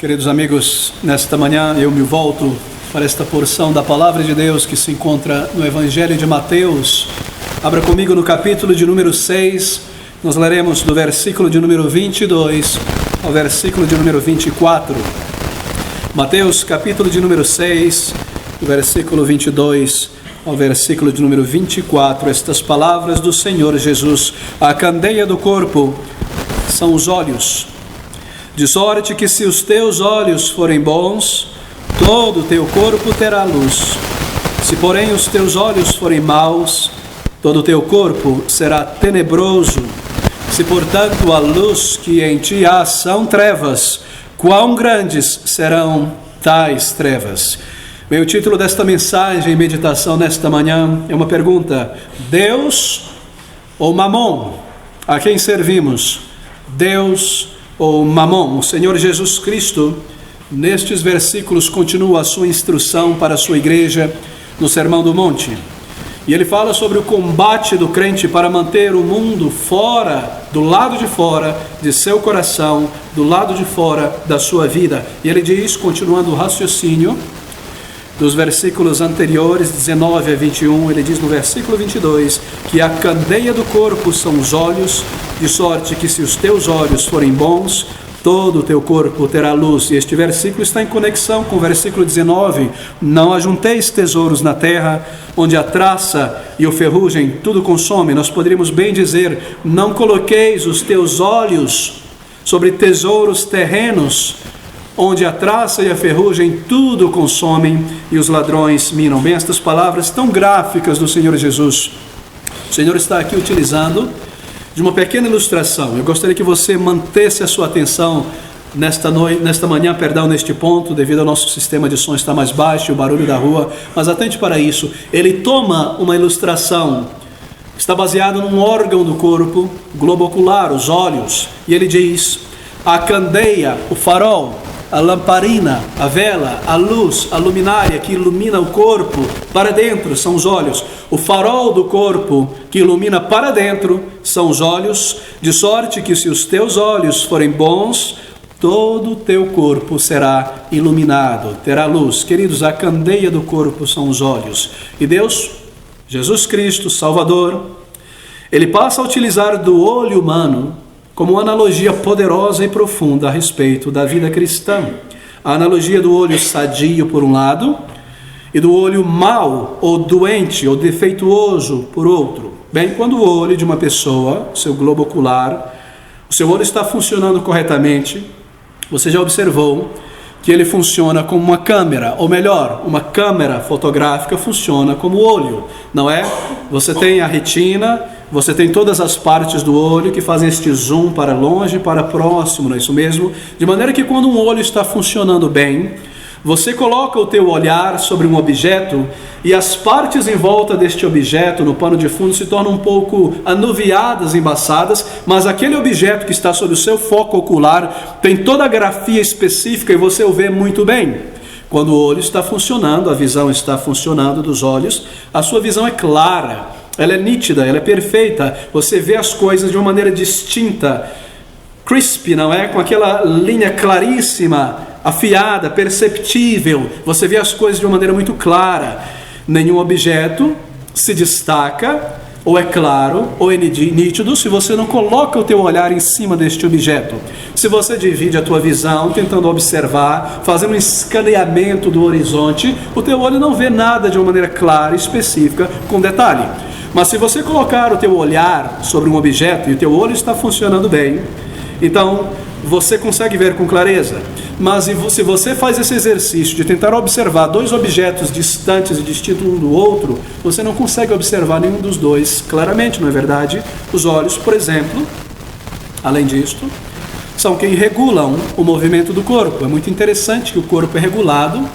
Queridos amigos, nesta manhã eu me volto para esta porção da Palavra de Deus que se encontra no Evangelho de Mateus. Abra comigo no capítulo de número 6, nós leremos do versículo de número 22 ao versículo de número 24. Mateus, capítulo de número 6, do versículo 22 ao versículo de número 24, estas palavras do Senhor Jesus: a candeia do corpo são os olhos. De sorte que se os teus olhos forem bons, todo o teu corpo terá luz. Se porém os teus olhos forem maus, todo o teu corpo será tenebroso. Se portanto a luz que em ti há são trevas, quão grandes serão tais trevas? Bem, o título desta mensagem e meditação nesta manhã é uma pergunta: Deus ou Mamon? A quem servimos? Deus ou Mamon? O Senhor Jesus Cristo, nestes versículos, continua a sua instrução para a sua igreja no Sermão do Monte. E ele fala sobre o combate do crente para manter o mundo fora, do lado de fora de seu coração, do lado de fora da sua vida. E ele diz, continuando o raciocínio dos versículos anteriores, 19 a 21, ele diz no versículo 22, que a candeia do corpo são os olhos, de sorte que se os teus olhos forem bons, todo o teu corpo terá luz. E este versículo está em conexão com o versículo 19, não ajunteis tesouros na terra, onde a traça e o ferrugem tudo consome. Nós poderíamos bem dizer, não coloqueis os teus olhos sobre tesouros terrenos, onde a traça e a ferrugem tudo consomem e os ladrões minam. Bem, estas palavras tão gráficas do Senhor Jesus, o Senhor está aqui utilizando de uma pequena ilustração. Eu gostaria que você mantesse a sua atenção nesta manhã, neste ponto, devido ao nosso sistema de som estar mais baixo, o barulho da rua, mas atente para isso. Ele toma uma ilustração que está baseada num órgão do corpo, globo ocular, os olhos, e ele diz: a candeia, o farol, a lamparina, a vela, a luz, a luminária que ilumina o corpo para dentro são os olhos. O farol do corpo que ilumina para dentro são os olhos, de sorte que se os teus olhos forem bons, todo o teu corpo será iluminado, terá luz. Queridos, a candeia do corpo são os olhos. E Deus, Jesus Cristo, Salvador, Ele passa a utilizar do olho humano como uma analogia poderosa e profunda a respeito da vida cristã. A analogia do olho sadio por um lado e do olho mau ou doente ou defeituoso por outro. Bem, quando o olho de uma pessoa, seu globo ocular, o seu olho está funcionando corretamente, você já observou que ele funciona como uma câmera, ou melhor, uma câmera fotográfica funciona como olho, não é? Você tem a retina, você tem todas as partes do olho que fazem este zoom para longe e para próximo, não é isso mesmo? De maneira que quando um olho está funcionando bem, você coloca o teu olhar sobre um objeto e as partes em volta deste objeto, no pano de fundo, se tornam um pouco anuviadas, embaçadas, mas aquele objeto que está sob o seu foco ocular tem toda a grafia específica e você o vê muito bem. Quando o olho está funcionando, a visão está funcionando dos olhos, a sua visão é clara, ela é nítida, ela é perfeita, você vê as coisas de uma maneira distinta, crisp, não é? Com aquela linha claríssima, afiada, perceptível, você vê as coisas de uma maneira muito clara. Nenhum objeto se destaca, ou é claro, ou é nítido, se você não coloca o teu olhar em cima deste objeto. Se você divide a tua visão, tentando observar, fazendo um escaneamento do horizonte, o teu olho não vê nada de uma maneira clara, específica, com detalhe. Mas se você colocar o teu olhar sobre um objeto e o teu olho está funcionando bem, então você consegue ver com clareza. Mas se você faz esse exercício de tentar observar dois objetos distantes e distintos um do outro, você não consegue observar nenhum dos dois claramente, não é verdade? Os olhos, por exemplo, além disto, são quem regulam o movimento do corpo. É muito interessante que o corpo é regulado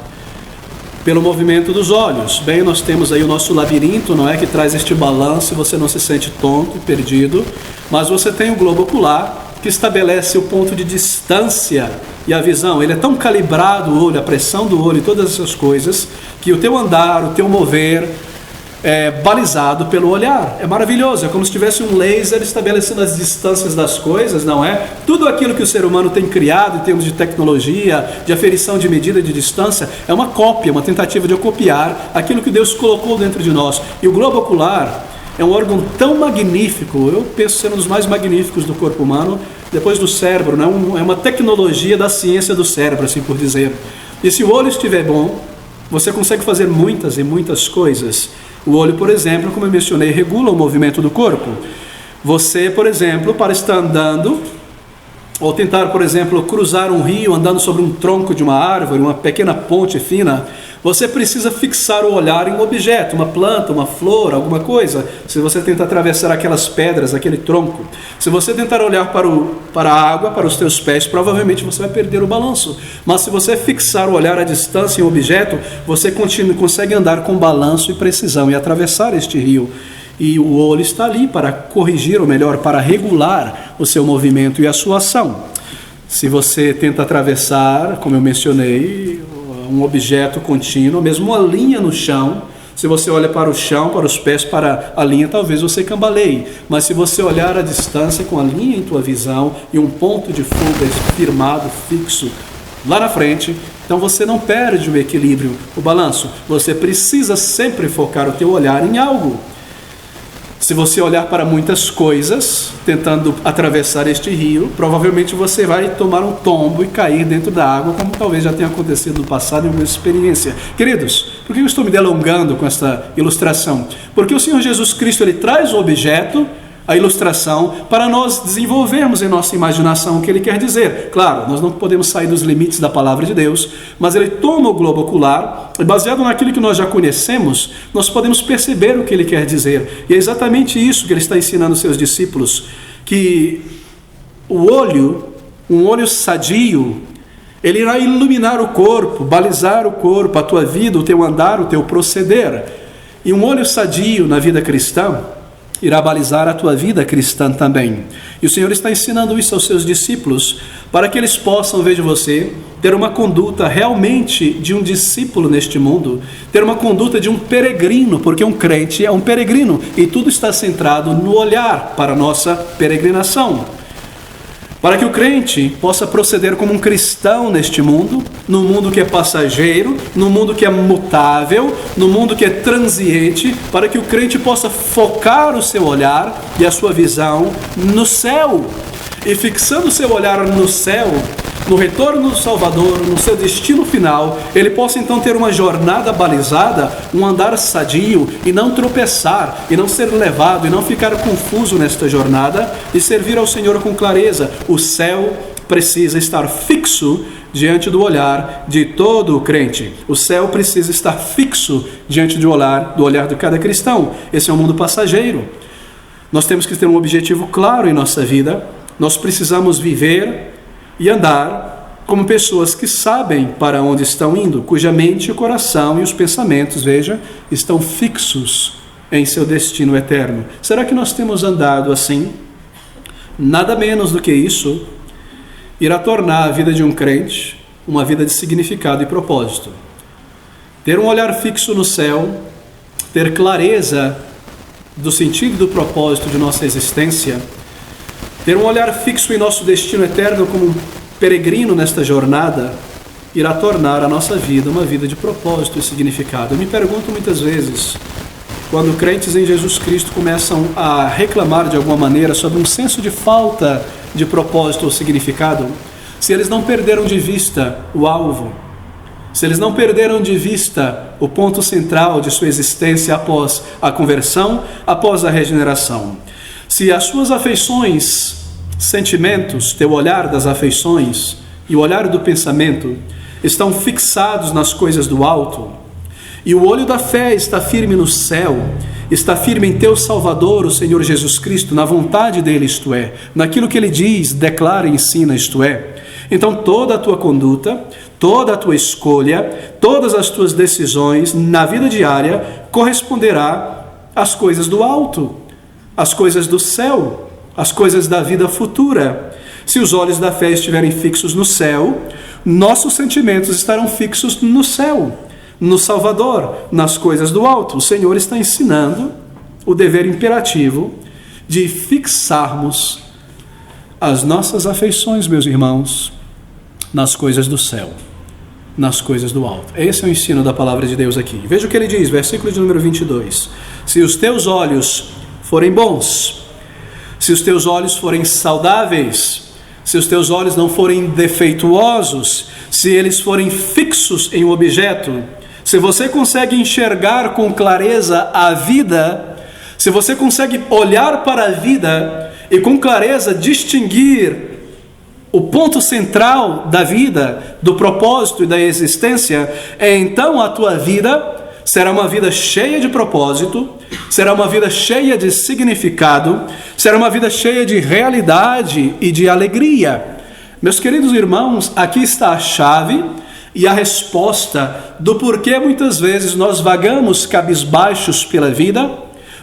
pelo movimento dos olhos. Bem, nós temos aí o nosso labirinto, não é? Que traz este balanço e você não se sente tonto, perdido. Mas você tem o globo ocular, que estabelece o ponto de distância e a visão. Ele é tão calibrado, o olho, a pressão do olho e todas essas coisas, que o teu andar, o teu mover, balizado pelo olhar. É maravilhoso, é como se tivesse um laser estabelecendo as distâncias das coisas, não é? Tudo aquilo que o ser humano tem criado em termos de tecnologia, de aferição de medida de distância, é uma cópia, uma tentativa de copiar aquilo que Deus colocou dentro de nós. E o globo ocular é um órgão tão magnífico, eu penso ser um dos mais magníficos do corpo humano, depois do cérebro, né? É uma tecnologia da ciência do cérebro, assim por dizer. E se o olho estiver bom, você consegue fazer muitas e muitas coisas. O olho, por exemplo, como eu mencionei, regula o movimento do corpo. Você, por exemplo, para estar andando, ou tentar, por exemplo, cruzar um rio andando sobre um tronco de uma árvore, uma pequena ponte fina, você precisa fixar o olhar em um objeto, uma planta, uma flor, alguma coisa. Se você tentar atravessar aquelas pedras, aquele tronco, se você tentar olhar para a água, para os teus pés, provavelmente você vai perder o balanço. Mas se você fixar o olhar à distância em um objeto, você consegue andar com balanço e precisão e atravessar este rio. E o olho está ali para corrigir, ou melhor, para regular o seu movimento e a sua ação. Se você tenta atravessar, como eu mencionei, um objeto contínuo, mesmo uma linha no chão, se você olha para o chão, para os pés, para a linha, talvez você cambaleie. Mas se você olhar à distância com a linha em tua visão e um ponto de fuga firmado, fixo, lá na frente, então você não perde o equilíbrio, o balanço. Você precisa sempre focar o teu olhar em algo. Se você olhar para muitas coisas, tentando atravessar este rio, provavelmente você vai tomar um tombo e cair dentro da água, como talvez já tenha acontecido no passado em alguma experiência. Queridos, por que eu estou me delongando com esta ilustração? Porque o Senhor Jesus Cristo, Ele traz o objeto, a ilustração, para nós desenvolvermos em nossa imaginação o que Ele quer dizer. Claro, nós não podemos sair dos limites da palavra de Deus, mas Ele toma o globo ocular e, baseado naquilo que nós já conhecemos, nós podemos perceber o que Ele quer dizer. E é exatamente isso que Ele está ensinando aos seus discípulos, que o olho, um olho sadio, ele irá iluminar o corpo, balizar o corpo, a tua vida, o teu andar, o teu proceder. E um olho sadio na vida cristã irá balizar a tua vida cristã também. E o Senhor está ensinando isso aos seus discípulos, para que eles possam, veja você, ter uma conduta realmente de um discípulo neste mundo, ter uma conduta de um peregrino, porque um crente é um peregrino, e tudo está centrado no olhar para a nossa peregrinação. Para que o crente possa proceder como um cristão neste mundo, num mundo que é passageiro, num mundo que é mutável, num mundo que é transiente, para que o crente possa focar o seu olhar e a sua visão no céu. E fixando o seu olhar no céu, no retorno do Salvador, no seu destino final, ele possa então ter uma jornada balizada, um andar sadio e não tropeçar, e não ser levado, e não ficar confuso nesta jornada, e servir ao Senhor com clareza. O céu precisa estar fixo diante do olhar de todo o crente. O céu precisa estar fixo diante do olhar de cada cristão. Esse é um mundo passageiro. Nós temos que ter um objetivo claro em nossa vida. Nós precisamos viver e andar como pessoas que sabem para onde estão indo, cuja mente, o coração e os pensamentos, veja, estão fixos em seu destino eterno. Será que nós temos andado assim? Nada menos do que isso irá tornar a vida de um crente uma vida de significado e propósito. Ter um olhar fixo no céu, ter clareza do sentido e do propósito de nossa existência, ter um olhar fixo em nosso destino eterno como um peregrino nesta jornada, irá tornar a nossa vida uma vida de propósito e significado. Eu me pergunto muitas vezes, quando crentes em Jesus Cristo começam a reclamar de alguma maneira sobre um senso de falta de propósito ou significado, se eles não perderam de vista o alvo, se eles não perderam de vista o ponto central de sua existência após a conversão, após a regeneração. Se as suas afeições, sentimentos, teu olhar das afeições e o olhar do pensamento estão fixados nas coisas do alto, e o olho da fé está firme no céu, está firme em teu Salvador, o Senhor Jesus Cristo, na vontade dele, isto é, naquilo que ele diz, declara e ensina, isto é, então toda a tua conduta, toda a tua escolha, todas as tuas decisões na vida diária corresponderá às coisas do alto, às coisas do céu, às coisas da vida futura. Se os olhos da fé estiverem fixos no céu, nossos sentimentos estarão fixos no céu. no Salvador, nas coisas do alto. O Senhor está ensinando o dever imperativo de fixarmos as nossas afeições, meus irmãos, nas coisas do céu, nas coisas do alto. Esse é o ensino da palavra de Deus aqui. Veja o que ele diz, versículo de número 22. Se os teus olhos forem bons, se os teus olhos forem saudáveis, se os teus olhos não forem defeituosos, se eles forem fixos em um objeto, se você consegue enxergar com clareza a vida, se você consegue olhar para a vida e com clareza distinguir o ponto central da vida, do propósito e da existência, então a tua vida será uma vida cheia de propósito, será uma vida cheia de significado, será uma vida cheia de realidade e de alegria. Meus queridos irmãos, aqui está a chave e a resposta do porquê muitas vezes nós vagamos cabisbaixos pela vida,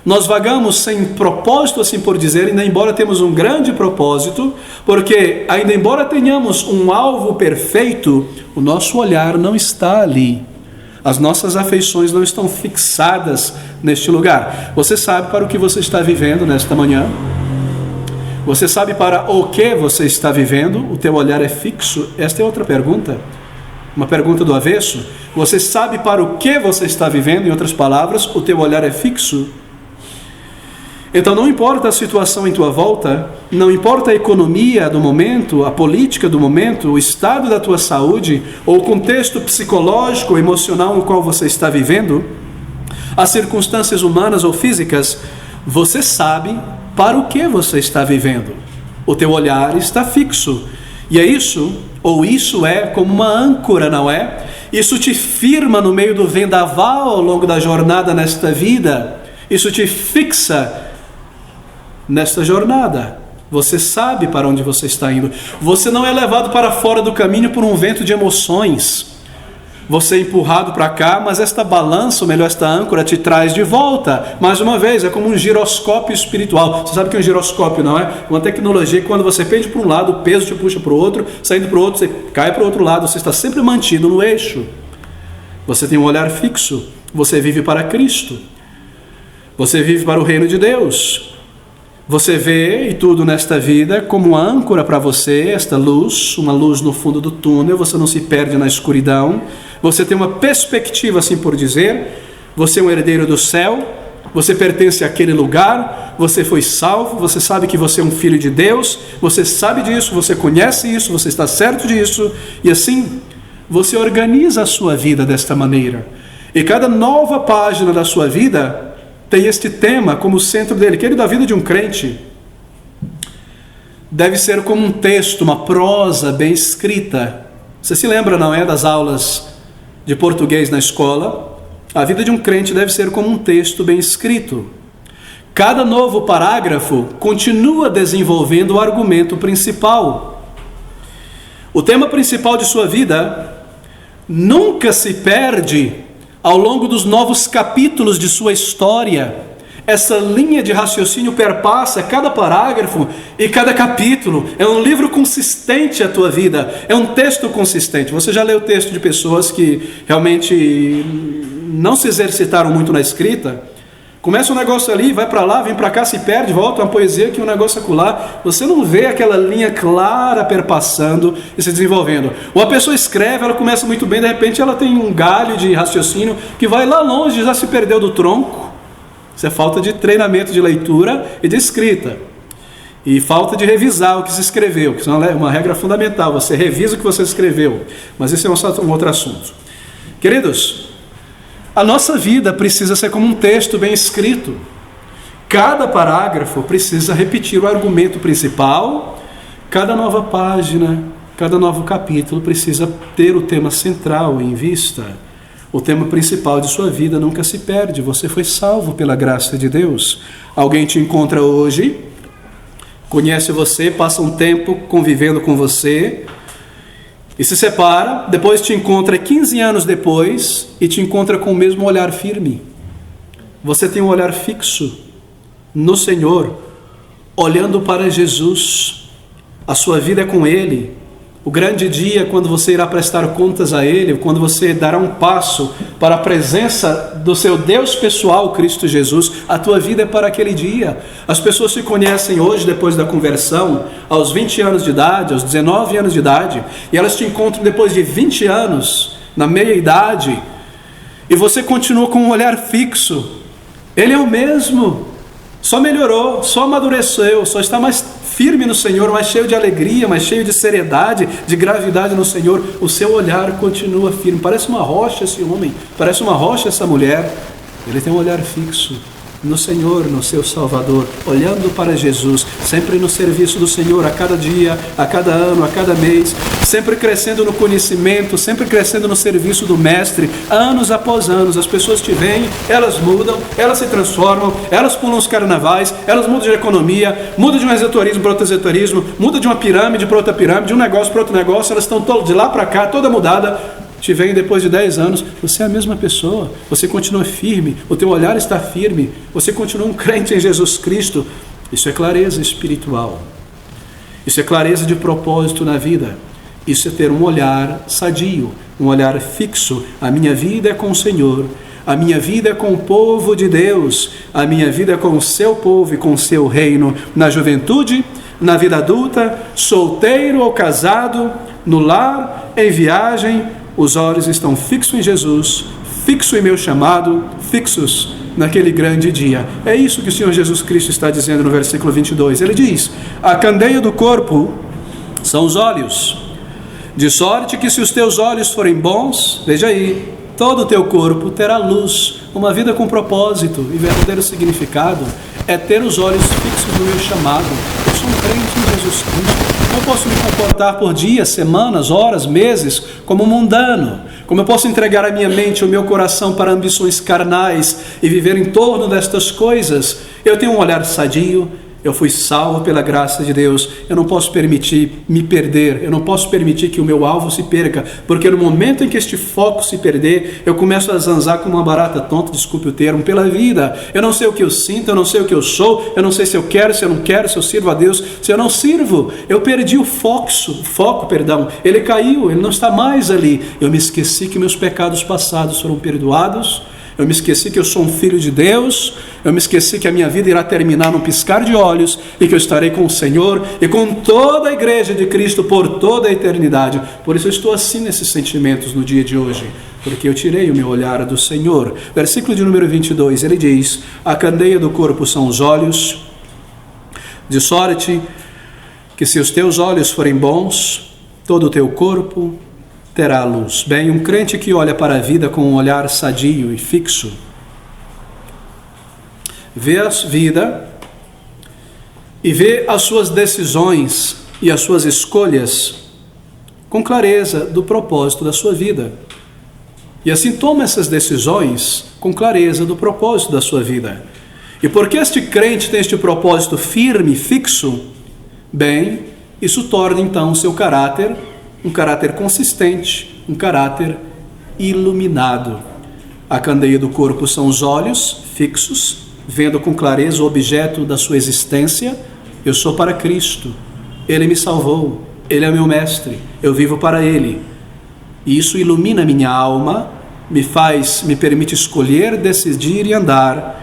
nós vagamos sem propósito, assim por dizer, ainda embora temos um grande propósito, porque ainda embora tenhamos um alvo perfeito, o nosso olhar não está ali. As nossas afeições não estão fixadas neste lugar. Você sabe para o que você está vivendo nesta manhã? Você sabe para o que você está vivendo? O teu olhar é fixo? Esta é outra pergunta. Uma pergunta do avesso. Você sabe para o que você está vivendo? Em outras palavras, o teu olhar é fixo? Então não importa a situação em tua volta, não importa a economia do momento, a política do momento, o estado da tua saúde, ou o contexto psicológico ou emocional no qual você está vivendo, as circunstâncias humanas ou físicas, você sabe para o que você está vivendo. O teu olhar está fixo. E é isso, ou isso é como uma âncora, não é? Isso te firma no meio do vendaval ao longo da jornada nesta vida. Isso te fixa nesta jornada. Você sabe para onde você está indo. Você não é levado para fora do caminho por um vento de emoções. Você é empurrado para cá, mas esta balança, ou melhor, esta âncora te traz de volta. Mais uma vez, é como um giroscópio espiritual. Você sabe que é um giroscópio, não é? Uma tecnologia que quando você pende para um lado, o peso te puxa para o outro, saindo para o outro, você cai para o outro lado, você está sempre mantido no eixo. Você tem um olhar fixo, você vive para Cristo. Você vive para o reino de Deus. Você vê e tudo nesta vida como uma âncora para você, esta luz, uma luz no fundo do túnel, você não se perde na escuridão, você tem uma perspectiva, assim por dizer, você é um herdeiro do céu, você pertence àquele lugar, você foi salvo, você sabe que você é um filho de Deus, você sabe disso, você conhece isso, você está certo disso, e assim você organiza a sua vida desta maneira. E cada nova página da sua vida tem este tema como centro dele. Querido, a vida de um crente deve ser como um texto, uma prosa bem escrita. Você se lembra, não é, das aulas de português na escola? A vida de um crente deve ser como um texto bem escrito. Cada novo parágrafo continua desenvolvendo o argumento principal. O tema principal de sua vida nunca se perde ao longo dos novos capítulos de sua história. Essa linha de raciocínio perpassa cada parágrafo e cada capítulo. É um livro consistente a tua vida. É um texto consistente. Você já leu o texto de pessoas que realmente não se exercitaram muito na escrita? Começa um negócio ali, vai para lá, vem para cá, se perde, volta uma poesia aqui, um negócio acolá. Você não vê aquela linha clara perpassando e se desenvolvendo. Ou a pessoa escreve, ela começa muito bem, de repente ela tem um galho de raciocínio que vai lá longe, já se perdeu do tronco. Isso é falta de treinamento de leitura e de escrita. E falta de revisar o que se escreveu, que é uma regra fundamental. Você revisa o que você escreveu. Mas esse é um outro assunto. Queridos, a nossa vida precisa ser como um texto bem escrito. Cada parágrafo precisa repetir o argumento principal. Cada nova página, cada novo capítulo precisa ter o tema central em vista. O tema principal de sua vida nunca se perde. Você foi salvo pela graça de Deus. Alguém te encontra hoje, conhece você, passa um tempo convivendo com você e se separa, depois te encontra 15 anos depois e te encontra com o mesmo olhar firme. Você tem um olhar fixo no Senhor, olhando para Jesus. A sua vida é com Ele, O grande dia quando você irá prestar contas a Ele, quando você dará um passo para a presença do seu Deus pessoal, Cristo Jesus, a tua vida é para aquele dia. As pessoas se conhecem hoje depois da conversão, aos 20 anos de idade, aos 19 anos de idade, e elas te encontram depois de 20 anos, na meia-idade, e você continua com um olhar fixo. Ele é o mesmo, só melhorou, só amadureceu, só está mais firme no Senhor, mais cheio de alegria, mais cheio de seriedade, de gravidade no Senhor. O seu olhar continua firme. Parece uma rocha esse homem, parece uma rocha essa mulher. Ele tem um olhar fixo no Senhor, no seu Salvador, olhando para Jesus, sempre no serviço do Senhor, a cada dia, a cada ano, a cada mês, sempre crescendo no conhecimento, sempre crescendo no serviço do Mestre, anos após anos. As pessoas te veem, elas mudam, elas se transformam, elas pulam os carnavais, elas mudam de economia, mudam de um esoterismo para outro esoterismo, mudam de uma pirâmide para outra pirâmide, de um negócio para outro negócio, elas estão de lá para cá, toda mudada. Te veem depois de 10 anos, você é a mesma pessoa, você continua firme, o teu olhar está firme, você continua um crente em Jesus Cristo. Isso é clareza espiritual, isso é clareza de propósito na vida, isso é ter um olhar sadio, um olhar fixo. A minha vida é com o Senhor, a minha vida é com o povo de Deus, a minha vida é com o seu povo e com o seu reino, na juventude, na vida adulta, solteiro ou casado, no lar, em viagem. Os olhos estão fixos em Jesus, fixos em meu chamado, fixos naquele grande dia. É isso que o Senhor Jesus Cristo está dizendo no versículo 22. Ele diz: a candeia do corpo são os olhos, de sorte que se os teus olhos forem bons, veja aí, todo o teu corpo terá luz. Uma vida com propósito e verdadeiro significado é ter os olhos fixos no meu chamado. Eu sou um crente em Jesus Cristo. Como eu posso me comportar por dias, semanas, horas, meses, como mundano? Como eu posso entregar a minha mente, o meu coração para ambições carnais e viver em torno destas coisas? Eu tenho um olhar sadio, eu fui salvo pela graça de Deus, eu não posso permitir me perder, eu não posso permitir que o meu alvo se perca, porque no momento em que este foco se perder, eu começo a zanzar como uma barata tonta, desculpe o termo, pela vida. Eu não sei o que eu sinto, eu não sei o que eu sou, eu não sei se eu quero, se eu não quero, se eu sirvo a Deus, se eu não sirvo. Eu perdi o foco, ele caiu, ele não está mais ali. Eu me esqueci que meus pecados passados foram perdoados, eu me esqueci que eu sou um filho de Deus, eu me esqueci que a minha vida irá terminar num piscar de olhos e que eu estarei com o Senhor e com toda a igreja de Cristo por toda a eternidade. Por isso eu estou assim nesses sentimentos no dia de hoje, porque eu tirei o meu olhar do Senhor. Versículo de número 22, ele diz: a candeia do corpo são os olhos, de sorte que se os teus olhos forem bons, todo o teu corpo terá luz. Bem, um crente que olha para a vida com um olhar sadio e fixo, vê a vida e vê as suas decisões e as suas escolhas com clareza do propósito da sua vida. E assim toma essas decisões com clareza do propósito da sua vida. E porque este crente tem este propósito firme, fixo, bem, isso torna então o seu caráter um caráter consistente, um caráter iluminado. A candeia do corpo são os olhos fixos, vendo com clareza o objeto da sua existência. Eu sou para Cristo, Ele me salvou, Ele é meu mestre, eu vivo para Ele. E isso ilumina minha alma, me permite escolher, decidir e andar.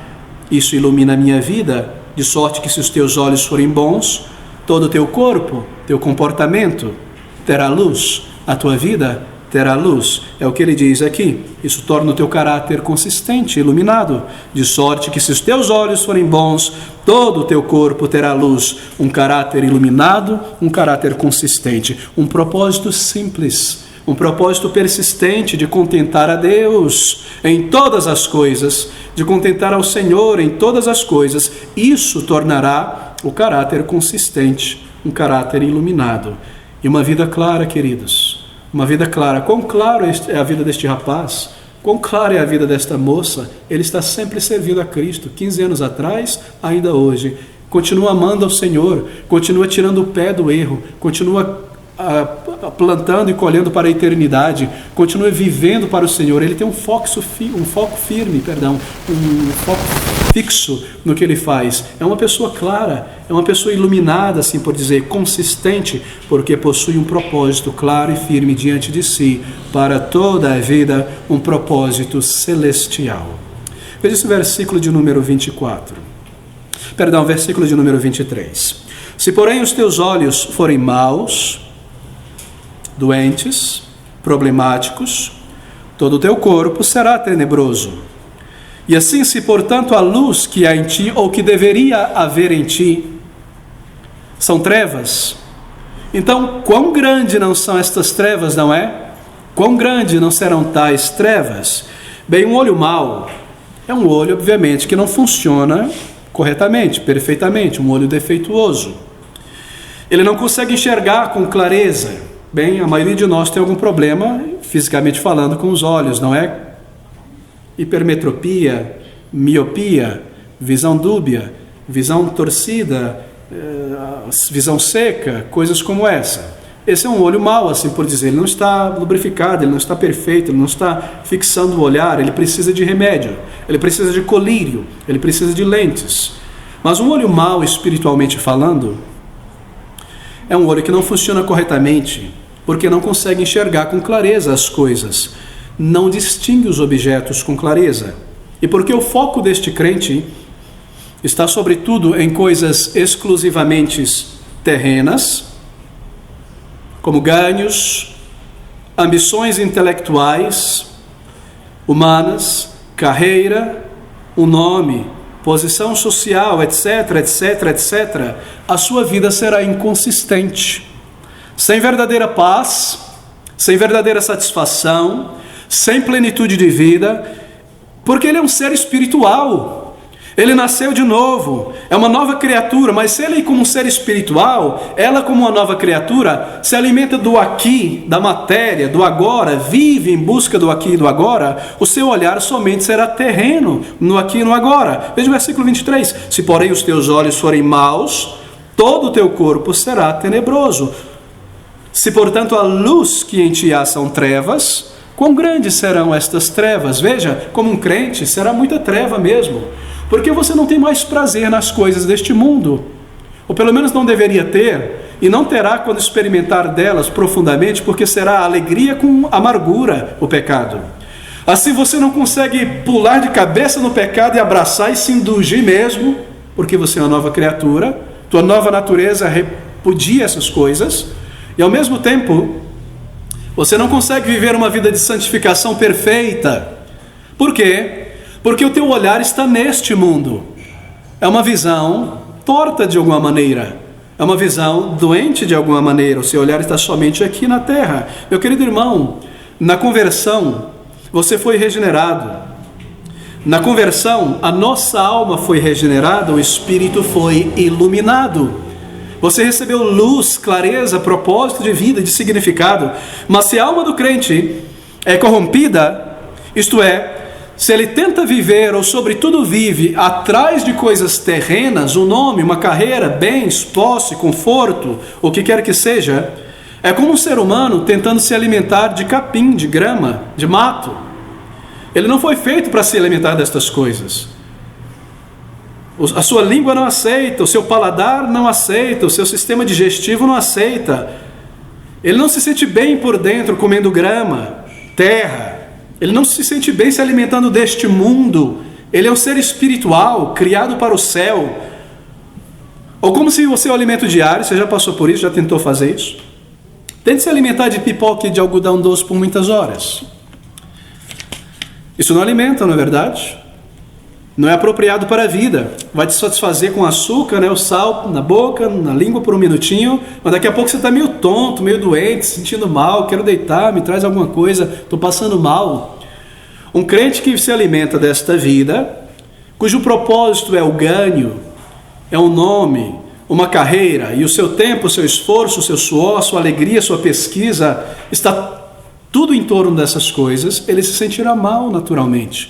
Isso ilumina a minha vida, de sorte que se os teus olhos forem bons, todo o teu corpo, teu comportamento terá luz, a tua vida terá luz. É o que ele diz aqui. Isso torna o teu caráter consistente, iluminado, de sorte que se os teus olhos forem bons, todo o teu corpo terá luz. Um caráter iluminado, um caráter consistente, um propósito simples, um propósito persistente de contentar a Deus em todas as coisas, de contentar ao Senhor em todas as coisas. Isso tornará o caráter consistente, um caráter iluminado. E uma vida clara, queridos, uma vida clara. Quão claro é a vida deste rapaz, quão clara é a vida desta moça. Ele está sempre servindo a Cristo, 15 anos atrás, ainda hoje. Continua amando ao Senhor, continua tirando o pé do erro, continua plantando e colhendo para a eternidade, continua vivendo para o Senhor, ele tem um foco firme, um foco fixo no que ele faz. É uma pessoa clara, é uma pessoa iluminada, assim por dizer, consistente, porque possui um propósito claro e firme diante de si, para toda a vida, um propósito celestial. Veja esse versículo de número 23. Se, porém, os teus olhos forem maus, doentes, problemáticos, todo o teu corpo será tenebroso. E assim, se portanto a luz que há em ti, ou que deveria haver em ti, são trevas, então quão grande não são estas trevas, não é? Quão grande não serão tais trevas? Bem, um olho mau é um olho, obviamente, que não funciona corretamente, perfeitamente, um olho defeituoso. Ele não consegue enxergar com clareza. Bem, a maioria de nós tem algum problema, fisicamente falando, com os olhos, não é? Hipermetropia, miopia, visão dúbia, visão torcida, visão seca, coisas como essa. Esse é um olho mau, assim por dizer. Ele não está lubrificado, ele não está perfeito, ele não está fixando o olhar, ele precisa de remédio, ele precisa de colírio, ele precisa de lentes. Mas um olho mau, espiritualmente falando, é um olho que não funciona corretamente, porque não consegue enxergar com clareza as coisas, não distingue os objetos com clareza. E porque o foco deste crente está sobretudo em coisas exclusivamente terrenas, como ganhos, ambições intelectuais, humanas, carreira, um nome, posição social, etc, a sua vida será inconsistente, sem verdadeira paz, sem verdadeira satisfação, sem plenitude de vida, porque ele é um ser espiritual. Ele nasceu de novo, é uma nova criatura, mas se ele como um ser espiritual, ela como uma nova criatura, se alimenta do aqui, da matéria, do agora, vive em busca do aqui e do agora, o seu olhar somente será terreno, no aqui e no agora. Veja o versículo 23, se porém os teus olhos forem maus, todo o teu corpo será tenebroso. Se portanto a luz que em ti há são trevas, quão grandes serão estas trevas? Veja, como um crente, será muita treva mesmo. Porque você não tem mais prazer nas coisas deste mundo, ou pelo menos não deveria ter, e não terá quando experimentar delas profundamente, porque será alegria com amargura o pecado. Assim você não consegue pular de cabeça no pecado e abraçar e se indulgir mesmo, porque você é uma nova criatura, tua nova natureza repudia essas coisas, e ao mesmo tempo, você não consegue viver uma vida de santificação perfeita. Por quê? Porque o teu olhar está neste mundo. É uma visão torta de alguma maneira. É uma visão doente de alguma maneira. O seu olhar está somente aqui na terra. Meu querido irmão, na conversão, você foi regenerado. Na conversão, a nossa alma foi regenerada, o espírito foi iluminado. Você recebeu luz, clareza, propósito de vida, de significado. Mas se a alma do crente é corrompida, isto é, se ele tenta viver, ou sobretudo vive, atrás de coisas terrenas, um nome, uma carreira, bens, posse, conforto, o que quer que seja, é como um ser humano tentando se alimentar de capim, de grama, de mato. Ele não foi feito para se alimentar destas coisas. A sua língua não aceita, o seu paladar não aceita, o seu sistema digestivo não aceita. Ele não se sente bem por dentro comendo grama, terra. Ele não se sente bem se alimentando deste mundo. Ele é um ser espiritual, criado para o céu. Ou como se o seu alimento diário, você já passou por isso, já tentou fazer isso? Tente se alimentar de pipoca e de algodão doce por muitas horas. Isso não alimenta, não é verdade? Não é apropriado para a vida. Vai te satisfazer com açúcar, né? O sal na boca, na língua por um minutinho, mas daqui a pouco você está meio tonto, meio doente, se sentindo mal, quero deitar, me traz alguma coisa, estou passando mal. Um crente que se alimenta desta vida, cujo propósito é o ganho, é um nome, uma carreira, e o seu tempo, o seu esforço, o seu suor, a sua alegria, a sua pesquisa, está tudo em torno dessas coisas, ele se sentirá mal naturalmente.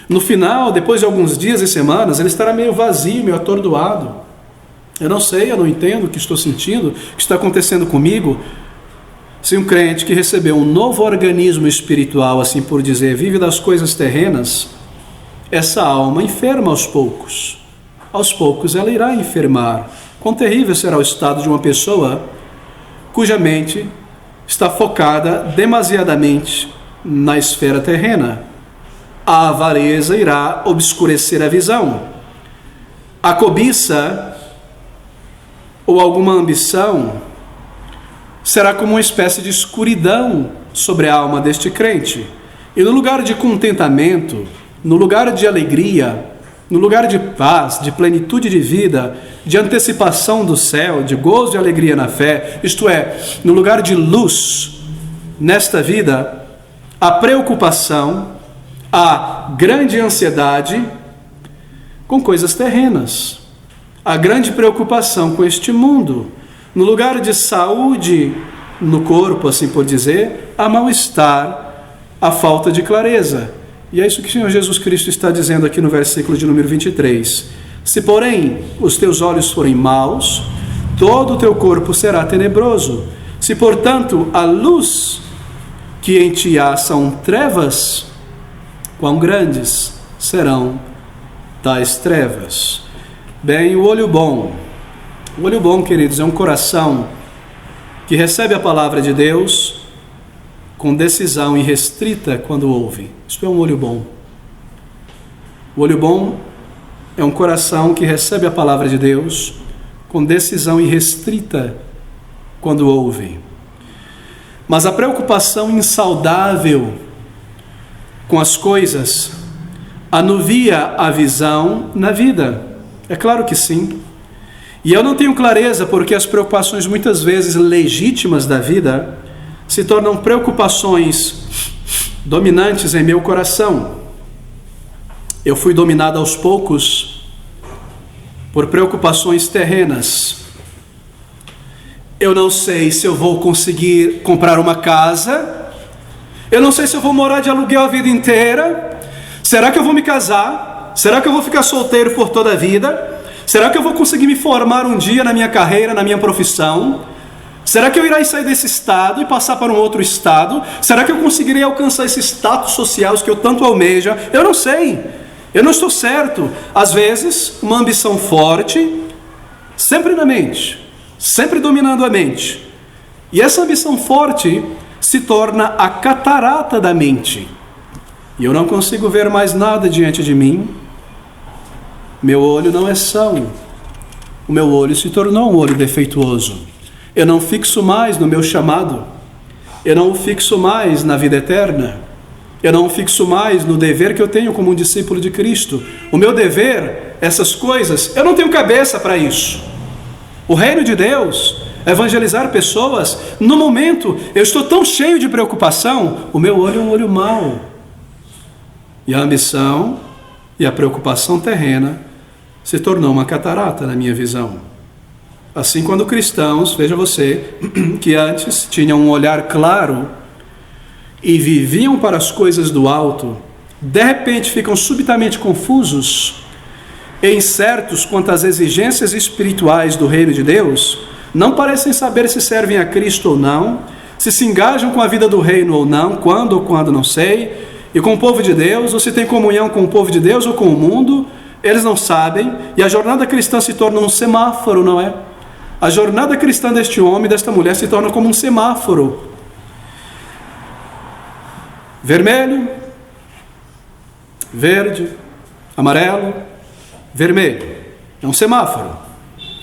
No final, depois de alguns dias e semanas, ele estará meio vazio, meio atordoado. Eu não sei, eu não entendo o que estou sentindo, o que está acontecendo comigo. Se um crente que recebeu um novo organismo espiritual, assim por dizer, vive das coisas terrenas, essa alma enferma aos poucos. Aos poucos ela irá enfermar. Quão terrível será o estado de uma pessoa cuja mente está focada demasiadamente na esfera terrena. A avareza irá obscurecer a visão. A cobiça ou alguma ambição será como uma espécie de escuridão sobre a alma deste crente. E no lugar de contentamento, no lugar de alegria, no lugar de paz, de plenitude de vida, de antecipação do céu, de gozo e alegria na fé, isto é, no lugar de luz nesta vida, a preocupação, a grande ansiedade com coisas terrenas, a grande preocupação com este mundo. No lugar de saúde no corpo, assim por dizer, há mal-estar, a falta de clareza. E é isso que o Senhor Jesus Cristo está dizendo aqui no versículo de número 23. Se, porém, os teus olhos forem maus, todo o teu corpo será tenebroso. Se, portanto, a luz que em ti há são trevas, quão grandes serão tais trevas. Bem, o olho bom, queridos, é um coração que recebe a palavra de Deus com decisão irrestrita quando ouve. Isto é um olho bom. O olho bom é um coração que recebe a palavra de Deus com decisão irrestrita quando ouve. Mas a preocupação insaudável com as coisas anuvia a visão na vida. É claro que sim. E eu não tenho clareza porque as preocupações muitas vezes legítimas da vida se tornam preocupações dominantes em meu coração. Eu fui dominado aos poucos por preocupações terrenas. Eu não sei se eu vou conseguir comprar uma casa. Eu não sei se eu vou morar de aluguel a vida inteira. Será que eu vou me casar? Será que eu vou ficar solteiro por toda a vida? Será que eu vou conseguir me formar um dia na minha carreira, na minha profissão? Será que eu irei sair desse estado e passar para um outro estado? Será que eu conseguirei alcançar esse status social que eu tanto almejo? Eu não sei. Eu não estou certo. Às vezes, uma ambição forte, sempre na mente, sempre dominando a mente. E essa ambição forte se torna a catarata da mente. E eu não consigo ver mais nada diante de mim. Meu olho não é são. O meu olho se tornou um olho defeituoso. Eu não fixo mais no meu chamado. Eu não fixo mais na vida eterna. Eu não fixo mais no dever que eu tenho como um discípulo de Cristo. O meu dever, essas coisas, eu não tenho cabeça para isso. O reino de Deus, evangelizar pessoas, no momento eu estou tão cheio de preocupação, o meu olho é um olho mau. E a ambição e a preocupação terrena se tornou uma catarata na minha visão. Assim, quando cristãos, veja você, que antes tinham um olhar claro e viviam para as coisas do alto, de repente ficam subitamente confusos e incertos quanto às exigências espirituais do reino de Deus, não parecem saber se servem a Cristo ou não, se engajam com a vida do reino ou não, quando ou quando não sei, e com o povo de Deus, ou se tem comunhão com o povo de Deus ou com o mundo, eles não sabem, e a jornada cristã se torna um semáforo, não é? A jornada cristã deste homem e desta mulher se torna como um semáforo. Vermelho, verde, amarelo, vermelho. É um semáforo.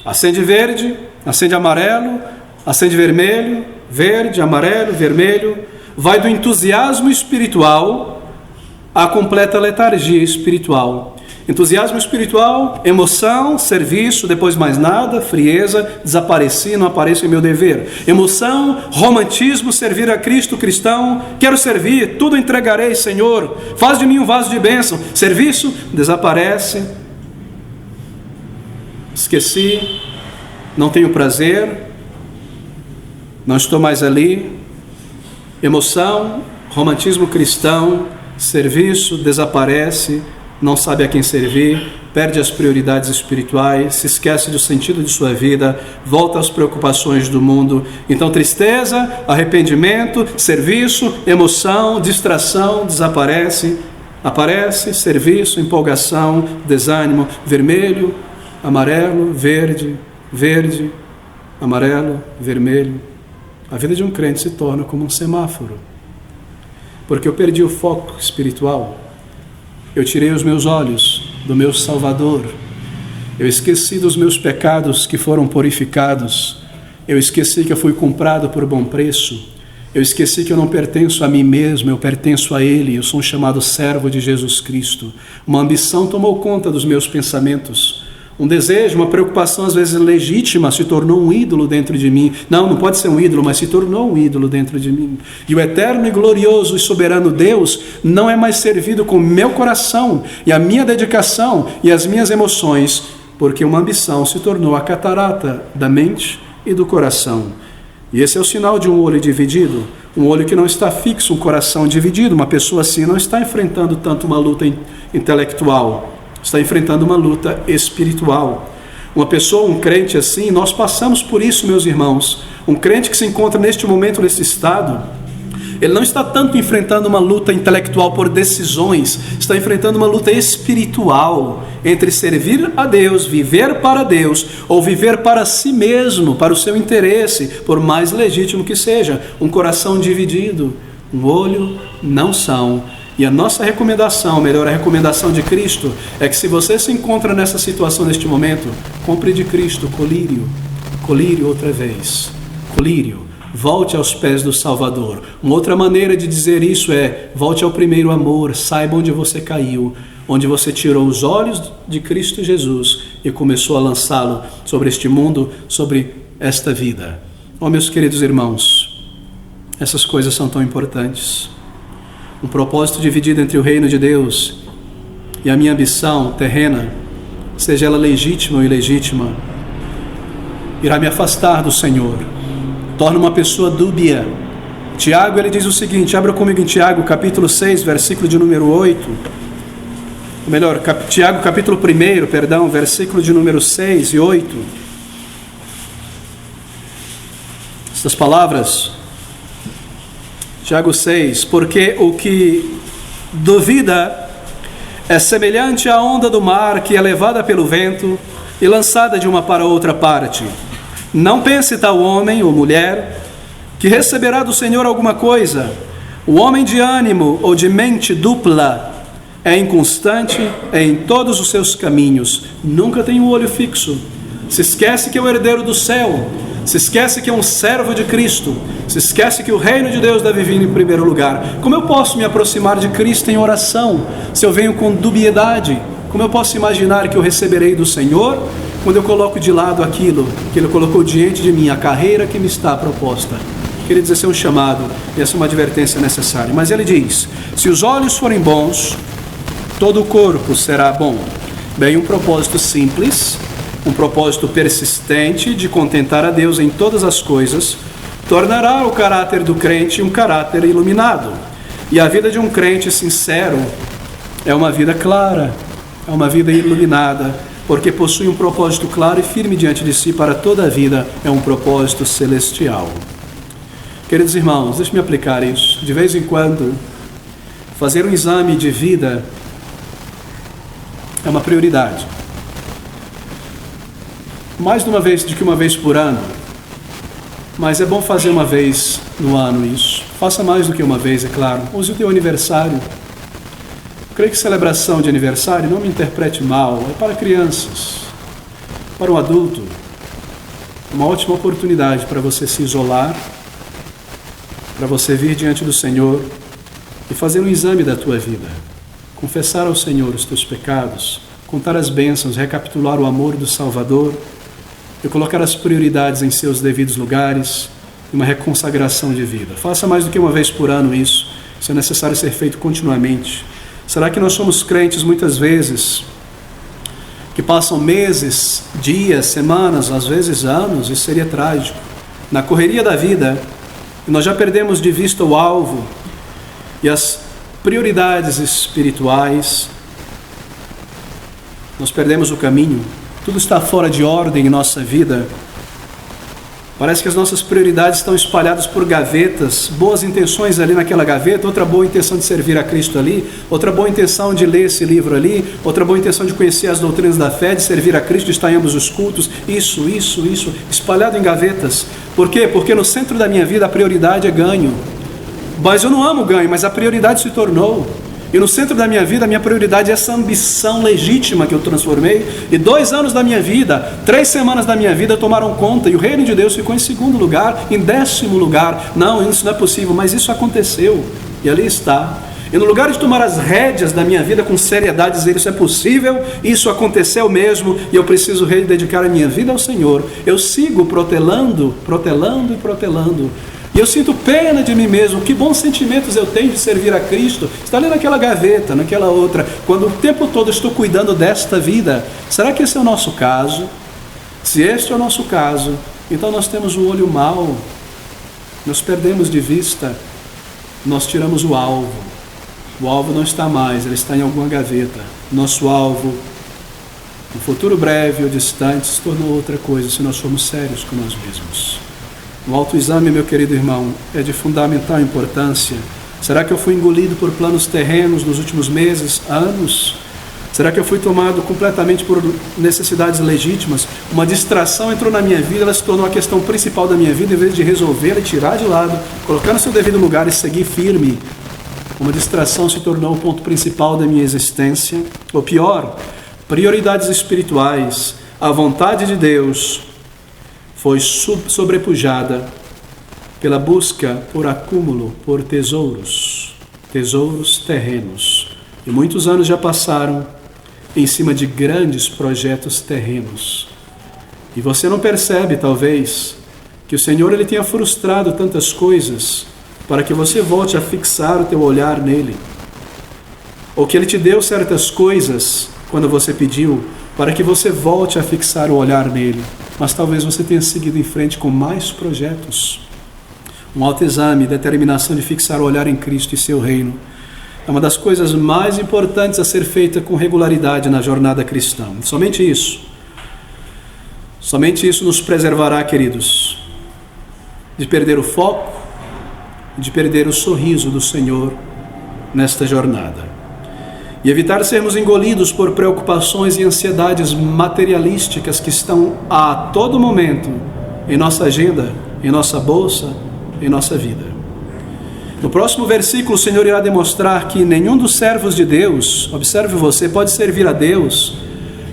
Acende verde, acende amarelo, acende vermelho, verde, amarelo, vermelho. Vai do entusiasmo espiritual à completa letargia espiritual. Entusiasmo espiritual, emoção, serviço, depois mais nada, frieza, desapareci, não apareço em meu dever. Emoção, romantismo, servir a Cristo cristão, quero servir, tudo entregarei, Senhor, faz de mim um vaso de bênção. Serviço, desaparece, esqueci, não tenho prazer, não estou mais ali. Emoção, romantismo cristão, serviço, desaparece, não sabe a quem servir, perde as prioridades espirituais, se esquece do sentido de sua vida, volta às preocupações do mundo. Então tristeza, arrependimento, serviço, emoção, distração, desaparece, aparece serviço, empolgação, desânimo, vermelho, amarelo, verde, verde, amarelo, vermelho. A vida de um crente se torna como um semáforo, porque eu perdi o foco espiritual. Eu tirei os meus olhos do meu Salvador. Eu esqueci dos meus pecados que foram purificados. Eu esqueci que eu fui comprado por bom preço. Eu esqueci que eu não pertenço a mim mesmo, eu pertenço a Ele. Eu sou um chamado servo de Jesus Cristo. Uma ambição tomou conta dos meus pensamentos. Um desejo, uma preocupação às vezes legítima se tornou um ídolo dentro de mim. Não pode ser um ídolo, mas se tornou um ídolo dentro de mim. E o eterno e glorioso e soberano Deus não é mais servido com o meu coração e a minha dedicação e as minhas emoções, porque uma ambição se tornou a catarata da mente e do coração. E esse é o sinal de um olho dividido, um olho que não está fixo, um coração dividido. Uma pessoa assim não está enfrentando tanto uma luta intelectual, está enfrentando uma luta espiritual. Uma pessoa, um crente assim, nós passamos por isso, meus irmãos. Um crente que se encontra neste momento, nesse estado, ele não está tanto enfrentando uma luta intelectual por decisões, está enfrentando uma luta espiritual entre servir a Deus, viver para Deus, ou viver para si mesmo, para o seu interesse, por mais legítimo que seja. Um coração dividido, um olho não são. E a nossa recomendação, melhor, a recomendação de Cristo, é que se você se encontra nessa situação neste momento, compre de Cristo colírio, colírio outra vez, colírio, volte aos pés do Salvador. Uma outra maneira de dizer isso é, volte ao primeiro amor, saiba onde você caiu, onde você tirou os olhos de Cristo Jesus e começou a lançá-lo sobre este mundo, sobre esta vida. Oh, meus queridos irmãos, essas coisas são tão importantes. Um propósito dividido entre o reino de Deus e a minha ambição terrena, seja ela legítima ou ilegítima, irá me afastar do Senhor, torna uma pessoa dúbia. Tiago, ele diz o seguinte, abra comigo em Tiago, capítulo 6, versículo de número 8, ou melhor, Tiago, capítulo 1, versículo de número 6 e 8. Estas palavras, Tiago 6, porque o que duvida é semelhante à onda do mar que é levada pelo vento e lançada de uma para outra parte. Não pense tal homem ou mulher que receberá do Senhor alguma coisa. O homem de ânimo ou de mente dupla é inconstante em todos os seus caminhos, nunca tem um olho fixo, se esquece que é o herdeiro do céu, se esquece que é um servo de Cristo, se esquece que o reino de Deus deve vir em primeiro lugar. Como eu posso me aproximar de Cristo em oração, se eu venho com dubiedade? Como eu posso imaginar que eu receberei do Senhor, quando eu coloco de lado aquilo que Ele colocou diante de mim, a carreira que me está proposta? Queridos, esse é um chamado, essa é uma advertência necessária. Mas ele diz, se os olhos forem bons, todo o corpo será bom. Bem, um propósito simples, um propósito persistente de contentar a Deus em todas as coisas, tornará o caráter do crente um caráter iluminado. E a vida de um crente sincero é uma vida clara, é uma vida iluminada, porque possui um propósito claro e firme diante de si para toda a vida, é um propósito celestial. Queridos irmãos, deixe-me aplicar isso. De vez em quando, fazer um exame de vida é uma prioridade. Mais de uma vez do que uma vez por ano, mas é bom fazer uma vez no ano isso. Faça mais do que uma vez, é claro. Use o teu aniversário. Creio que celebração de aniversário, não me interprete mal, é para crianças, para um adulto. Uma ótima oportunidade para você se isolar, para você vir diante do Senhor e fazer um exame da tua vida. Confessar ao Senhor os teus pecados, contar as bênçãos, recapitular o amor do Salvador e colocar as prioridades em seus devidos lugares e uma reconsagração de vida. Faça mais do que uma vez por ano isso. Isso é necessário ser feito continuamente. Será que nós somos crentes muitas vezes que passam meses, dias, semanas, às vezes anos, isso seria trágico, na correria da vida, e nós já perdemos de vista o alvo e as prioridades espirituais, nós perdemos o caminho, tudo está fora de ordem em nossa vida. Parece que as nossas prioridades estão espalhadas por gavetas, boas intenções ali naquela gaveta, outra boa intenção de servir a Cristo ali, outra boa intenção de ler esse livro ali, outra boa intenção de conhecer as doutrinas da fé, de servir a Cristo, de estar em ambos os cultos, isso, espalhado em gavetas. Por quê? Porque no centro da minha vida a prioridade é ganho. Mas eu não amo ganho, mas a prioridade se tornou. E no centro da minha vida, a minha prioridade é essa ambição legítima que eu transformei. E 2 anos da minha vida, 3 semanas da minha vida tomaram conta. E o reino de Deus ficou em 2º lugar, em 10º lugar. Não, isso não é possível, mas isso aconteceu. E ali está. E no lugar de tomar as rédeas da minha vida com seriedade, dizer isso é possível, isso aconteceu mesmo, e eu preciso rededicar a minha vida ao Senhor, eu sigo protelando. E eu sinto pena de mim mesmo. Que bons sentimentos eu tenho de servir a Cristo. Está ali naquela gaveta, naquela outra, quando o tempo todo estou cuidando desta vida. Será que esse é o nosso caso? Se este é o nosso caso, então nós temos o olho mau, nós perdemos de vista, nós tiramos o alvo. O alvo não está mais, ele está em alguma gaveta. Nosso alvo, no futuro breve ou distante, se tornou outra coisa, se nós formos sérios com nós mesmos. O autoexame, meu querido irmão, é de fundamental importância. Será que eu fui engolido por planos terrenos nos últimos meses, anos? Será que eu fui tomado completamente por necessidades legítimas? Uma distração entrou na minha vida, ela se tornou a questão principal da minha vida, em vez de resolvê-la e tirar de lado, colocar no seu devido lugar e seguir firme. Uma distração se tornou o ponto principal da minha existência. Ou pior, prioridades espirituais, a vontade de Deus, foi sobrepujada pela busca por acúmulo, por tesouros terrenos. E muitos anos já passaram em cima de grandes projetos terrenos. E você não percebe, talvez, que o Senhor ele tenha frustrado tantas coisas para que você volte a fixar o teu olhar nele. Ou que ele te deu certas coisas quando você pediu, para que você volte a fixar o olhar nele. Mas talvez você tenha seguido em frente com mais projetos. Um autoexame, determinação de fixar o olhar em Cristo e seu reino, é uma das coisas mais importantes a ser feita com regularidade na jornada cristã. Somente isso nos preservará, queridos, de perder o foco, de perder o sorriso do Senhor nesta jornada. E evitar sermos engolidos por preocupações e ansiedades materialísticas que estão a todo momento em nossa agenda, em nossa bolsa, em nossa vida. No próximo versículo, o Senhor irá demonstrar que nenhum dos servos de Deus, observe você, pode servir a Deus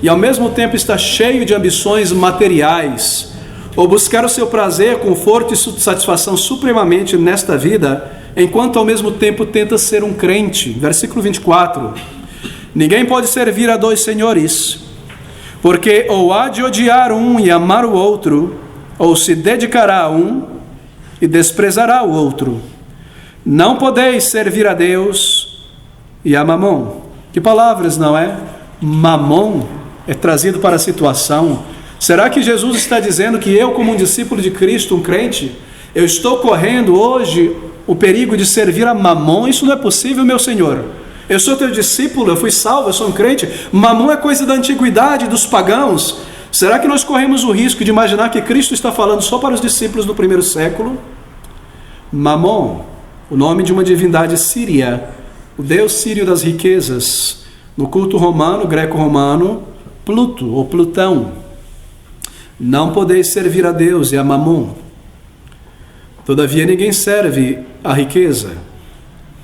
e ao mesmo tempo estar cheio de ambições materiais, ou buscar o seu prazer, conforto e satisfação supremamente nesta vida, enquanto ao mesmo tempo tenta ser um crente. Versículo 24. Ninguém pode servir a 2 senhores, porque ou há de odiar um e amar o outro, ou se dedicará a um e desprezará o outro. Não podeis servir a Deus e a Mamon. Que palavras, não é? Mamon é trazido para a situação. Será que Jesus está dizendo que eu, como um discípulo de Cristo, um crente, eu estou correndo hoje o perigo de servir a Mamon? Isso não é possível, meu Senhor. Eu sou teu discípulo, eu fui salvo, eu sou um crente. Mamon é coisa da antiguidade, dos pagãos. Será que nós corremos o risco de imaginar que Cristo está falando só para os discípulos do 1º século? Mamon, o nome de uma divindade síria, o deus sírio das riquezas. No culto romano, greco-romano, Pluto ou Plutão. Não podeis servir a Deus e a Mamon. Todavia ninguém serve a riqueza.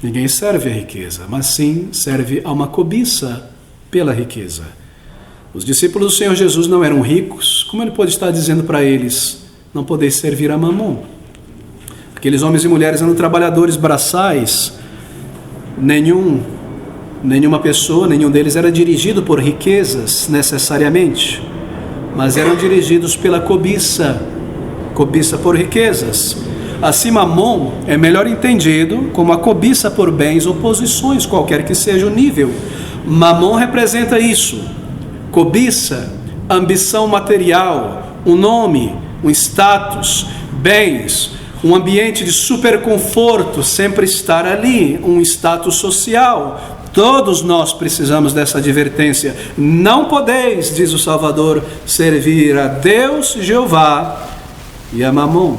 Ninguém serve a riqueza, mas sim serve a uma cobiça pela riqueza. Os discípulos do Senhor Jesus não eram ricos. Como ele pode estar dizendo para eles, não podeis servir a Mamon? Aqueles homens e mulheres eram trabalhadores braçais. Nenhuma pessoa, nenhum deles era dirigido por riquezas necessariamente, mas eram dirigidos pela cobiça por riquezas. Assim, Mamon é melhor entendido como a cobiça por bens ou posições, qualquer que seja o nível. Mamon representa isso: cobiça, ambição material, um nome, um status, bens, um ambiente de super conforto, sempre estar ali, um status social. Todos nós precisamos dessa advertência. Não podeis, diz o Salvador, servir a Deus, Jeová, e a Mamon.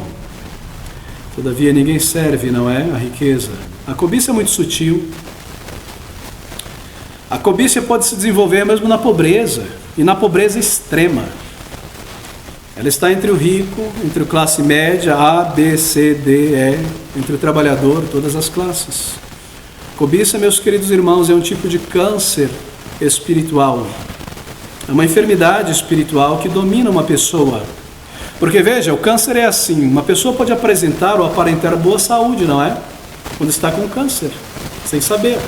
Todavia ninguém serve, não é? A riqueza. A cobiça é muito sutil. A cobiça pode se desenvolver mesmo na pobreza, e na pobreza extrema. Ela está entre o rico, entre a classe média, A, B, C, D, E, entre o trabalhador, todas as classes. Cobiça, meus queridos irmãos, é um tipo de câncer espiritual. É uma enfermidade espiritual que domina uma pessoa. Porque veja, o câncer é assim, uma pessoa pode apresentar ou aparentar boa saúde, não é? Quando está com câncer, sem saber.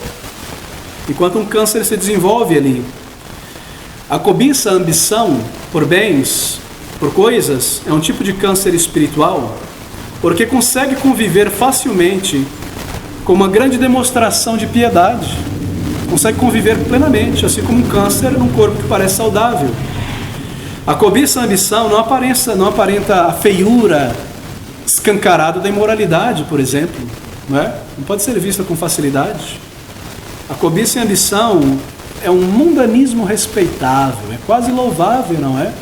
Enquanto um câncer se desenvolve ali. A cobiça, a ambição por bens, por coisas, é um tipo de câncer espiritual, porque consegue conviver facilmente com uma grande demonstração de piedade. Consegue conviver plenamente, assim como um câncer num corpo que parece saudável. A cobiça, a ambição não aparenta a feiura escancarada da imoralidade, por exemplo. Não é? Não pode ser vista com facilidade. A cobiça e a ambição é um mundanismo respeitável, é quase louvável, não é?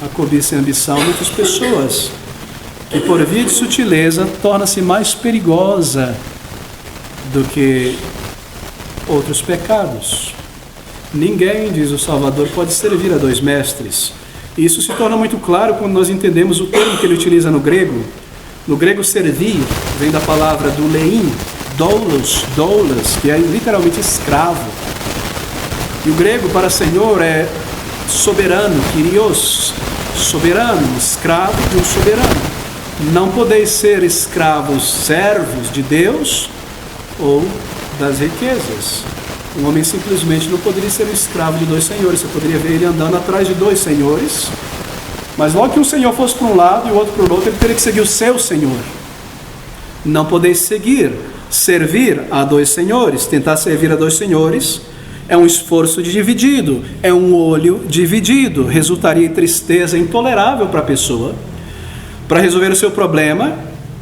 A cobiça e a ambição, muitas pessoas que por via de sutileza torna-se mais perigosa do que outros pecados. Ninguém, diz o Salvador, pode servir a dois mestres. Isso se torna muito claro quando nós entendemos o termo que ele utiliza no grego. No grego, servir vem da palavra do leim, doulos, que é literalmente escravo. E o grego para senhor é soberano, kyrios, soberano, escravo de um soberano. Não podeis ser escravos, servos de Deus ou das riquezas. Um homem simplesmente não poderia ser um escravo de dois senhores. Você poderia ver ele andando atrás de dois senhores, mas logo que um senhor fosse para um lado e o outro para o outro, ele teria que seguir o seu senhor. Não podeis servir a dois senhores. Tentar servir a dois senhores é um esforço dividido, é um olho dividido, resultaria em tristeza intolerável para a pessoa. Para resolver o seu problema,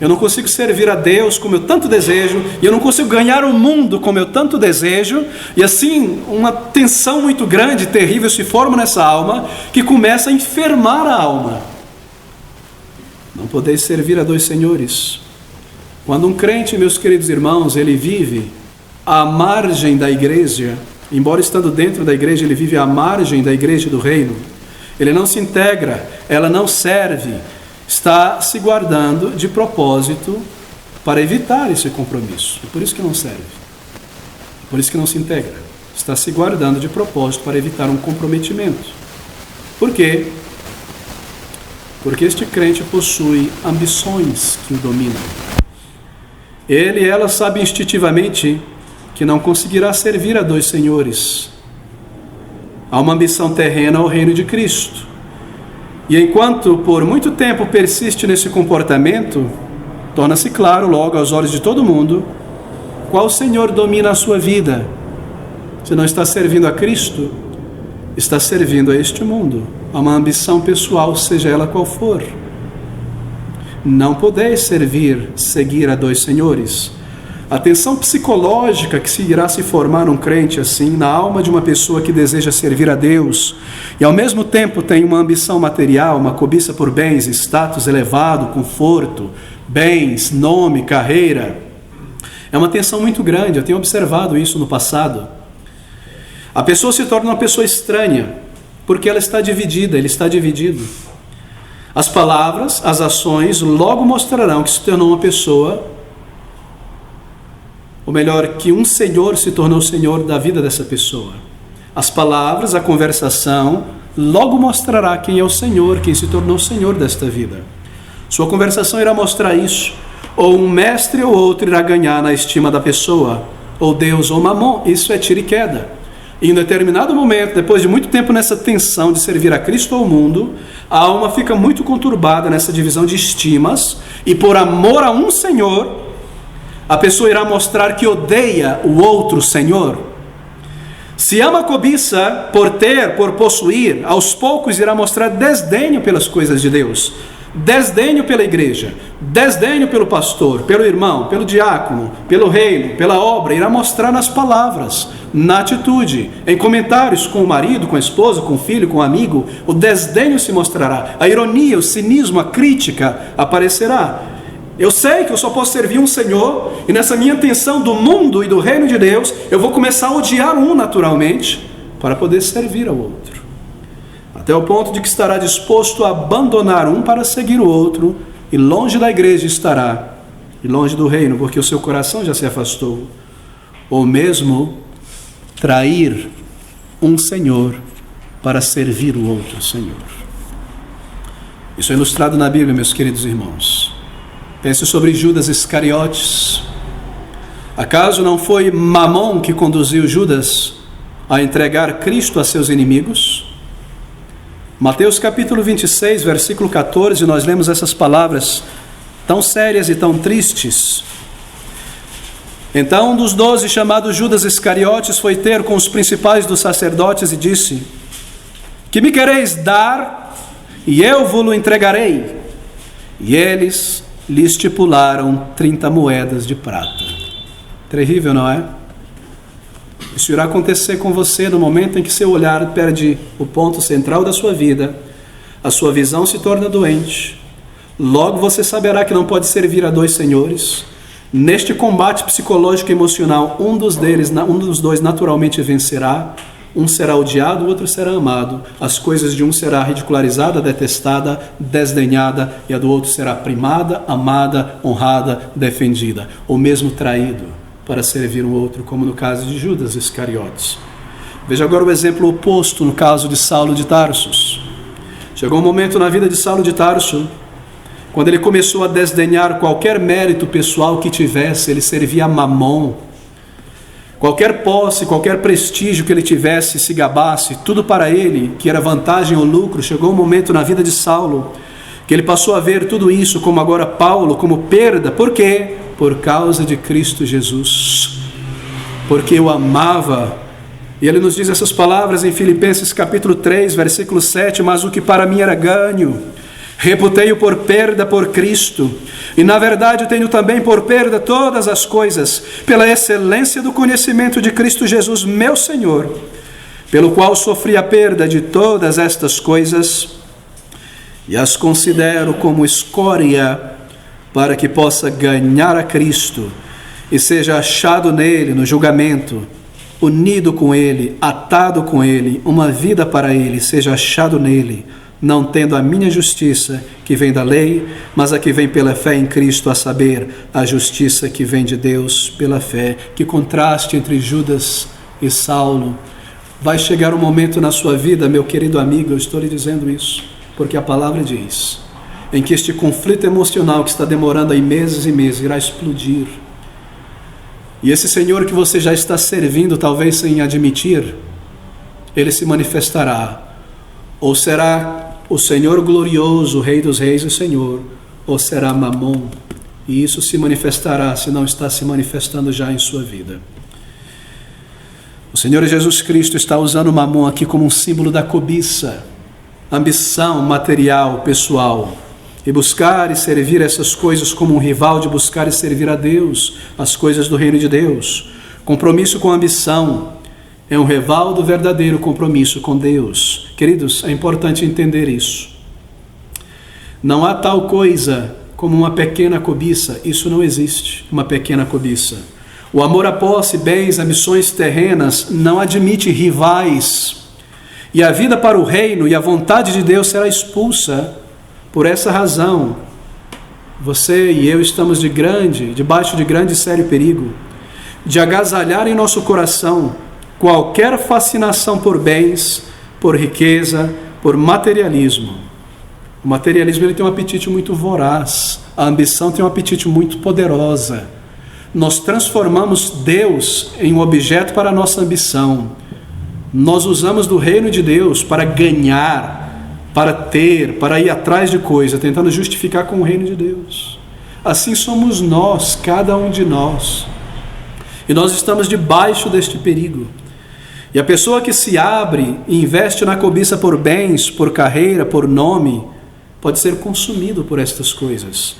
eu não consigo servir a Deus como eu tanto desejo, e eu não consigo ganhar o mundo como eu tanto desejo, e assim uma tensão muito grande, terrível se forma nessa alma, que começa a enfermar a alma. Não podeis servir a dois senhores. Quando um crente, meus queridos irmãos, ele vive à margem da igreja, embora estando dentro da igreja, ele vive à margem da igreja do reino, ele não se integra, ela não serve, está se guardando de propósito para evitar esse compromisso. É por isso que não serve, é por isso que não se integra. Está se guardando de propósito para evitar um comprometimento. Por quê? Porque este crente possui ambições que o dominam. Ele e ela sabem instintivamente que não conseguirá servir a dois senhores. Há uma ambição terrena ao reino de Cristo. E enquanto por muito tempo persiste nesse comportamento, torna-se claro logo aos olhos de todo mundo qual Senhor domina a sua vida. Se não está servindo a Cristo, está servindo a este mundo, a uma ambição pessoal, seja ela qual for. Não podeis seguir a dois senhores. A tensão psicológica que se irá se formar num crente assim, na alma de uma pessoa que deseja servir a Deus, e ao mesmo tempo tem uma ambição material, uma cobiça por bens, status elevado, conforto, bens, nome, carreira, é uma tensão muito grande. Eu tenho observado isso no passado. A pessoa se torna uma pessoa estranha, porque ela está dividida, ele está dividido. As palavras, as ações logo mostrarão que se tornou uma pessoa, ou melhor, que um senhor se tornou senhor da vida dessa pessoa. As palavras, a conversação, logo mostrará quem é o senhor, quem se tornou senhor desta vida. Sua conversação irá mostrar isso. Ou um mestre ou outro irá ganhar na estima da pessoa, ou Deus ou Mamon. Isso é tiro e queda. E em um determinado momento, depois de muito tempo nessa tensão de servir a Cristo ou ao mundo, a alma fica muito conturbada nessa divisão de estimas, e por amor a um senhor, a pessoa irá mostrar que odeia o outro senhor. Se ama a cobiça por ter, por possuir, aos poucos irá mostrar desdenho pelas coisas de Deus. Desdenho pela igreja, desdenho pelo pastor, pelo irmão, pelo diácono, pelo reino, pela obra, irá mostrar nas palavras, na atitude, em comentários com o marido, com a esposa, com o filho, com o amigo. O desdenho se mostrará, a ironia, o cinismo, a crítica aparecerá. Eu sei que eu só posso servir um Senhor, e nessa minha tensão do mundo e do reino de Deus, eu vou começar a odiar um naturalmente, para poder servir ao outro. Até o ponto de que estará disposto a abandonar um para seguir o outro, e longe da igreja estará, e longe do reino, porque o seu coração já se afastou. Ou mesmo trair um Senhor para servir o outro Senhor. Isso é ilustrado na Bíblia, meus queridos irmãos. Pense sobre Judas Iscariotes. Acaso não foi Mamon que conduziu Judas a entregar Cristo a seus inimigos? Mateus capítulo 26, versículo 14, nós lemos essas palavras tão sérias e tão tristes. Então um dos 12, chamado Judas Iscariotes, foi ter com os principais dos sacerdotes e disse: que me quereis dar, e eu vos-lo entregarei. E eles lhe estipularam 30 moedas de prata. Terrível, não é? Isso irá acontecer com você no momento em que seu olhar perde o ponto central da sua vida, a sua visão se torna doente. Logo você saberá que não pode servir a dois senhores. Neste combate psicológico e emocional, um dos dois naturalmente vencerá. Um será odiado, o outro será amado. As coisas de um será ridicularizada, detestada, desdenhada, e a do outro será primada, amada, honrada, defendida, ou mesmo traído para servir um outro, como no caso de Judas Iscariotes. Veja agora o exemplo oposto no caso de Saulo de Tarso. Chegou um momento na vida de Saulo de Tarso, quando ele começou a desdenhar qualquer mérito pessoal que tivesse. Ele servia a Mamon. Qualquer posse, qualquer prestígio que ele tivesse, se gabasse, tudo para ele, que era vantagem ou lucro. Chegou um momento na vida de Saulo, que ele passou a ver tudo isso, como agora Paulo, como perda. Por quê? Por causa de Cristo Jesus, porque eu amava. E ele nos diz essas palavras em Filipenses capítulo 3, versículo 7, mas o que para mim era ganho, reputei-o por perda por Cristo, e na verdade tenho também por perda todas as coisas, pela excelência do conhecimento de Cristo Jesus, meu Senhor, pelo qual sofri a perda de todas estas coisas, e as considero como escória, para que possa ganhar a Cristo e seja achado nele no julgamento, unido com ele, atado com ele, uma vida para ele, seja achado nele, não tendo a minha justiça que vem da lei, mas a que vem pela fé em Cristo, a saber, a justiça que vem de Deus pela fé. Que contraste entre Judas e Saulo. Vai chegar um momento na sua vida, meu querido amigo, eu estou lhe dizendo isso, porque a palavra diz, em que este conflito emocional que está demorando aí meses e meses irá explodir. E esse Senhor que você já está servindo, talvez sem admitir, ele se manifestará. Ou será o Senhor glorioso, o Rei dos Reis e Senhor, ou será Mamon. E isso se manifestará, se não está se manifestando já em sua vida. O Senhor Jesus Cristo está usando o Mamon aqui como um símbolo da cobiça, ambição material, pessoal. E buscar e servir essas coisas como um rival de buscar e servir a Deus, as coisas do reino de Deus. Compromisso com ambição é um rival do verdadeiro compromisso com Deus. Queridos, é importante entender isso. Não há tal coisa como uma pequena cobiça. Isso não existe, uma pequena cobiça. O amor à posse, bens, ambições terrenas não admite rivais. E a vida para o reino e a vontade de Deus será expulsa. Por essa razão, você e eu estamos debaixo de grande e sério perigo de agasalhar em nosso coração qualquer fascinação por bens, por riqueza, por materialismo. O materialismo ele tem um apetite muito voraz, a ambição tem um apetite muito poderosa. Nós transformamos Deus em um objeto para a nossa ambição. Nós usamos do reino de Deus para ganhar, para ter, para ir atrás de coisa, tentando justificar com o reino de Deus. Assim somos nós, cada um de nós. E nós estamos debaixo deste perigo. E a pessoa que se abre e investe na cobiça por bens, por carreira, por nome, pode ser consumido por estas coisas.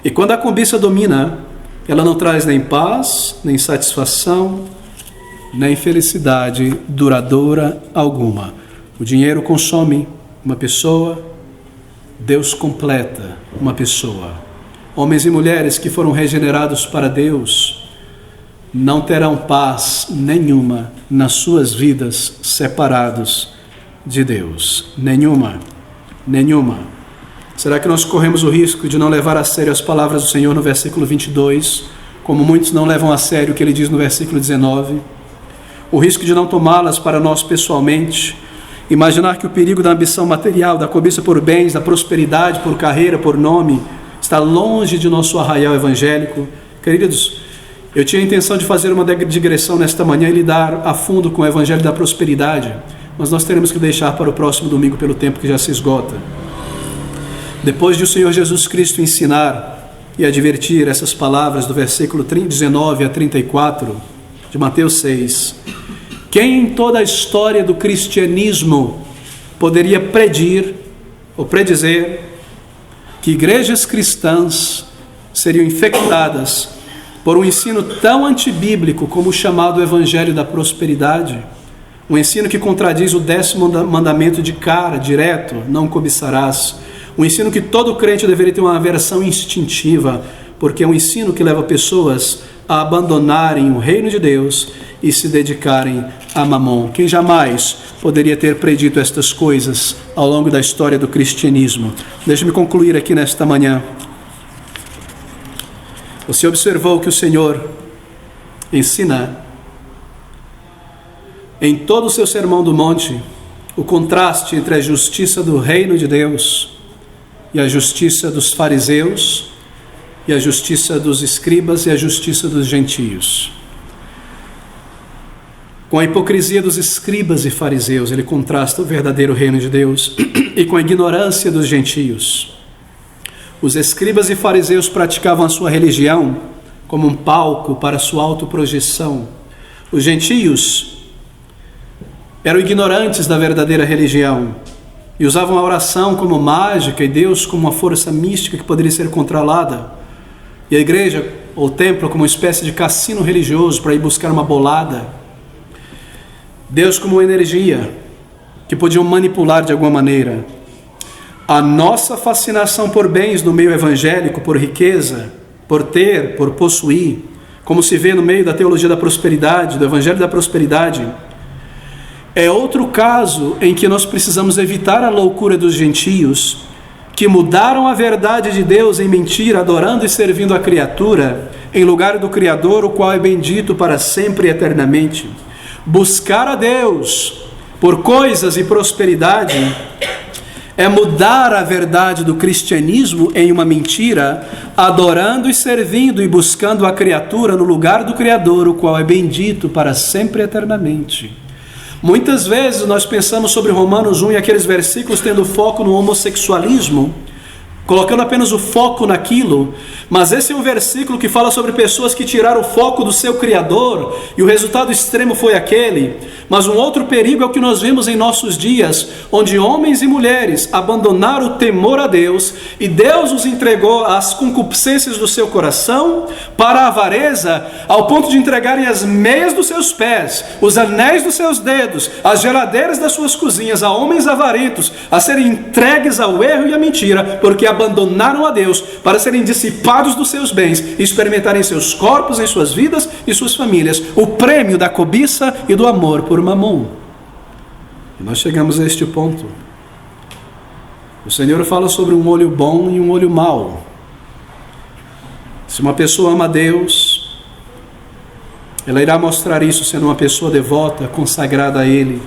E quando a cobiça domina, ela não traz nem paz, nem satisfação, nem felicidade duradoura alguma. O dinheiro consome uma pessoa, Deus completa uma pessoa. Homens e mulheres que foram regenerados para Deus não terão paz nenhuma nas suas vidas separados de Deus. Nenhuma. Será que nós corremos o risco de não levar a sério as palavras do Senhor no versículo 22, como muitos não levam a sério o que ele diz no versículo 19? O risco de não tomá-las para nós pessoalmente, imaginar que o perigo da ambição material, da cobiça por bens, da prosperidade, por carreira, por nome, está longe de nosso arraial evangélico. Queridos, eu tinha a intenção de fazer uma digressão nesta manhã e lidar a fundo com o evangelho da prosperidade, mas nós teremos que deixar para o próximo domingo pelo tempo que já se esgota. Depois de o Senhor Jesus Cristo ensinar e advertir essas palavras do versículo 19 a 34 de Mateus 6, quem em toda a história do cristianismo poderia predizer que igrejas cristãs seriam infectadas por um ensino tão antibíblico como o chamado Evangelho da Prosperidade? Um ensino que contradiz o 10º mandamento de cara, direto, não cobiçarás. Um ensino que todo crente deveria ter uma aversão instintiva, porque é um ensino que leva pessoas a abandonarem o reino de Deus e se dedicarem a Mamon. Quem jamais poderia ter predito estas coisas ao longo da história do cristianismo? Deixe-me concluir aqui nesta manhã. Você observou que o Senhor ensina em todo o seu sermão do monte o contraste entre a justiça do reino de Deus e a justiça dos fariseus, e a justiça dos escribas e a justiça dos gentios. Com a hipocrisia dos escribas e fariseus, ele contrasta o verdadeiro reino de Deus e com a ignorância dos gentios. Os escribas e fariseus praticavam a sua religião como um palco para sua autoprojeção. Os gentios eram ignorantes da verdadeira religião e usavam a oração como mágica e Deus como uma força mística que poderia ser controlada. E a igreja, ou o templo, como uma espécie de cassino religioso para ir buscar uma bolada. Deus como uma energia que podiam manipular de alguma maneira. A nossa fascinação por bens no meio evangélico, por riqueza, por ter, por possuir, como se vê no meio da teologia da prosperidade, do evangelho da prosperidade, é outro caso em que nós precisamos evitar a loucura dos gentios, que mudaram a verdade de Deus em mentira, adorando e servindo a criatura, em lugar do Criador, o qual é bendito para sempre e eternamente. Buscar a Deus por coisas e prosperidade é mudar a verdade do cristianismo em uma mentira, adorando e servindo e buscando a criatura no lugar do Criador, o qual é bendito para sempre e eternamente. Muitas vezes nós pensamos sobre Romanos 1 e aqueles versículos tendo foco no homossexualismo, colocando apenas o foco naquilo, mas esse é um versículo que fala sobre pessoas que tiraram o foco do seu Criador e o resultado extremo foi aquele. Mas um outro perigo é o que nós vemos em nossos dias, onde homens e mulheres abandonaram o temor a Deus e Deus os entregou às concupiscências do seu coração, para a avareza, ao ponto de entregarem as meias dos seus pés, os anéis dos seus dedos, as geladeiras das suas cozinhas a homens avarentos, a serem entregues ao erro e à mentira, porque abandonaram a Deus para serem dissipados dos seus bens e experimentarem em seus corpos, em suas vidas e suas famílias o prêmio da cobiça e do amor por Mamon. E nós chegamos a este ponto. O Senhor fala sobre um olho bom e um olho mau. Se uma pessoa ama a Deus, ela irá mostrar isso sendo uma pessoa devota, consagrada a Ele.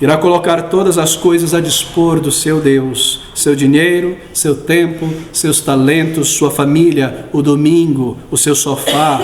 Irá colocar todas as coisas a dispor do seu Deus, seu dinheiro, seu tempo, seus talentos, sua família, o domingo, o seu sofá,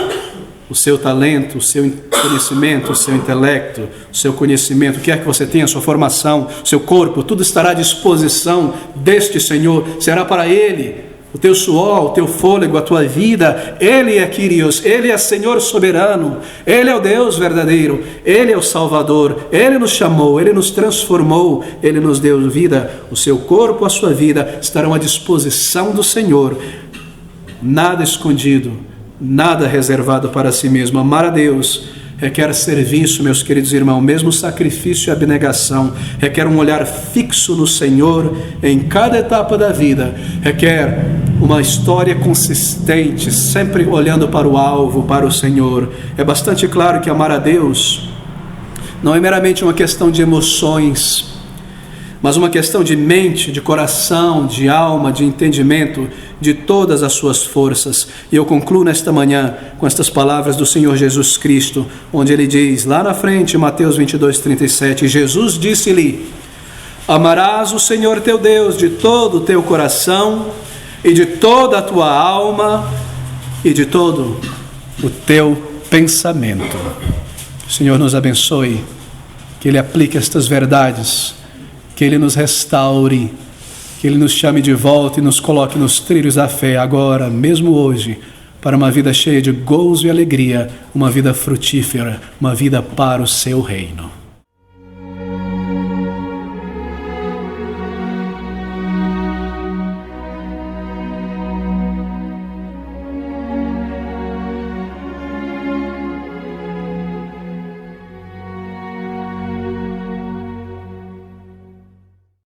o seu talento, o seu conhecimento, o seu intelecto, o seu conhecimento, o que é que você tem, a sua formação, o seu corpo, tudo estará à disposição deste Senhor, será para Ele o teu suor, o teu fôlego, a tua vida. Ele é Kyrios, Ele é Senhor soberano, Ele é o Deus verdadeiro, Ele é o Salvador, Ele nos chamou, Ele nos transformou, Ele nos deu vida. O seu corpo, a sua vida estarão à disposição do Senhor. Nada escondido, nada reservado para si mesmo. Amar a Deus requer serviço, meus queridos irmãos, mesmo sacrifício e abnegação, requer um olhar fixo no Senhor em cada etapa da vida, requer uma história consistente, sempre olhando para o alvo, para o Senhor. É bastante claro que amar a Deus não é meramente uma questão de emoções, mas uma questão de mente, de coração, de alma, de entendimento, de todas as suas forças. E eu concluo nesta manhã com estas palavras do Senhor Jesus Cristo, onde Ele diz, lá na frente, Mateus 22:37, Jesus disse-lhe: amarás o Senhor teu Deus de todo o teu coração, e de toda a tua alma, e de todo o teu pensamento. O Senhor nos abençoe, que Ele aplique estas verdades, que Ele nos restaure, que Ele nos chame de volta e nos coloque nos trilhos da fé agora, mesmo hoje, para uma vida cheia de gozo e alegria, uma vida frutífera, uma vida para o seu reino.